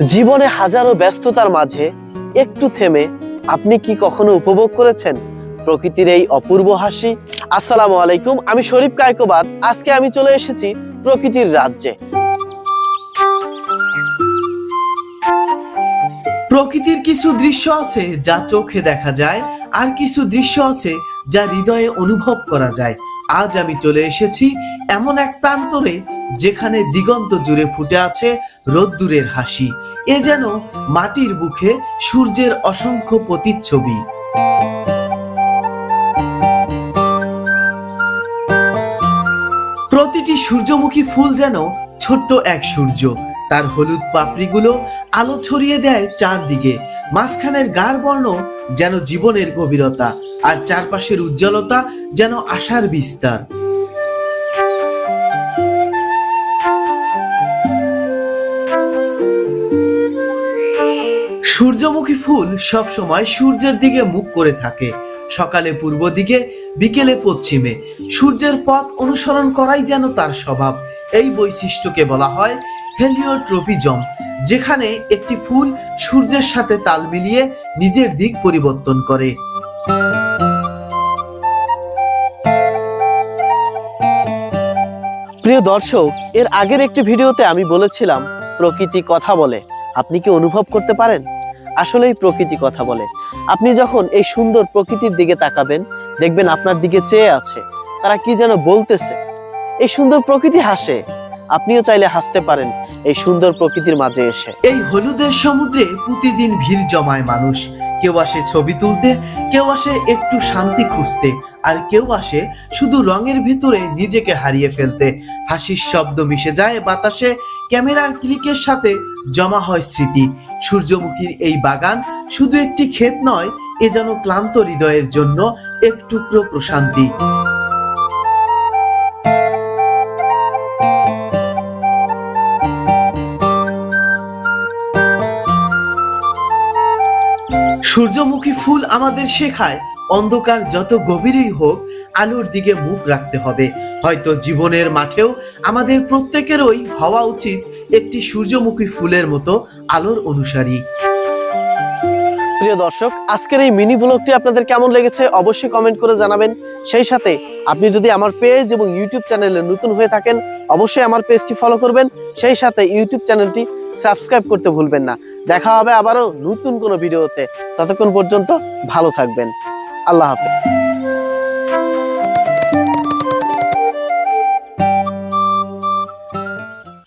জীবনে হাজারো ব্যস্ততার মাঝে একটু থেমে আপনি কি কখনো উপভোগ করেছেন প্রকৃতির এই অপূর্ব হাসি? আসসালামু আলাইকুম, আমি শরীফ কায়কোবাদ। আজকে আমি চলে এসেছি প্রকৃতির রাজ্যে। প্রকৃতির কিছু দৃশ্য আছে যা চোখে দেখা যায়, আর কিছু দৃশ্য আছে যা হৃদয়ে অনুভব করা যায়। আজ আমি চলে এসেছি এমন এক প্রান্তরে যেখানে দিগন্ত জুড়ে ফুটে আছে রোদ্দুরের হাসি। এ যেন মাটির বুকে সূর্যের অসংখ্য প্রতিচ্ছবি। প্রতিটি সূর্যমুখী ফুল যেন ছোট্ট এক সূর্য। তার হলুদ পাপড়িগুলো আলো ছড়িয়ে দেয় চারদিকে। মাঝখানের গাঢ় বর্ণ যেন জীবনের গভীরতা, আর চারপাশের উজ্জ্বলতা যেন আশার বিস্তার। সূর্যমুখী ফুল সব সময় সূর্যের দিকে মুখ করে থাকে। সকালে পূর্ব দিকে, বিকেলে পশ্চিমে। সূর্যের পথ অনুসরণ করাই যেন তার স্বভাব। এই বৈশিষ্ট্যকে বলা হয় হেলিওট্রপিজম, যেখানে একটি ফুল সূর্যের সাথে তাল মিলিয়ে নিজের দিক পরিবর্তন করে। প্রিয় দর্শক, এর আগের একটি ভিডিওতে আমি বলেছিলাম প্রকৃতি কথা বলে। আপনি কি অনুভব করতে পারেন? আসলেই প্রকৃতি কথা বলে। আপনি যখন এই সুন্দর প্রকৃতির দিকে তাকাবেন, দেখবেন আপনার দিকে চেয়ে আছে, তারা কি যেন বলতেছে। এই সুন্দর প্রকৃতি হাসে, আপনিও চাইলে হাসতে পারেন এই সুন্দর প্রকৃতির মাঝে এসে। এই হলুদের সমুদ্রে প্রতিদিন ভিড় জমায় মানুষ। কেউ আসে ছবি তুলতে, কেউ আসে একটু শান্তি খুঁজতে, আর কেউ আসে শুধু রঙের ভেতরে নিজেকে হারিয়ে ফেলতে। হাসির শব্দ মিশে যায় বাতাসে, ক্যামেরার ক্লিকের সাথে জমা হয় স্মৃতি। সূর্যমুখীর এই বাগান শুধু একটি ক্ষেত নয়, এ যেন ক্লান্ত হৃদয়ের জন্য এক টুকরো প্রশান্তি। সূর্যমুখী ফুল আমাদের শেখায় অন্ধকার যত গভীরই হোক, আলোর দিকে মুখ রাখতে হবে। হয়তো জীবনের মাঠেও আমাদের প্রত্যেকেরই হওয়া উচিত একটি সূর্যমুখী ফুলের মতো আলোর অনুসারী। প্রিয় দর্শক, আজকের এই মিনি ব্লগটি আপনাদের কেমন লেগেছে অবশ্যই কমেন্ট করে জানাবেন। সেই সাথে আপনি যদি আমার পেজ এবং ইউটিউব চ্যানেলে নতুন হয়ে থাকেন, অবশ্যই আমার পেজটি ফলো করবেন। সেই সাথে ইউটিউব চ্যানেলটি সাবস্ক্রাইব করতে ভুলবেন না। দেখা হবে আবারও নতুন কোনো ভিডিওতে। ততক্ষণ পর্যন্ত ভালো থাকবেন। আল্লাহ হাফেজ।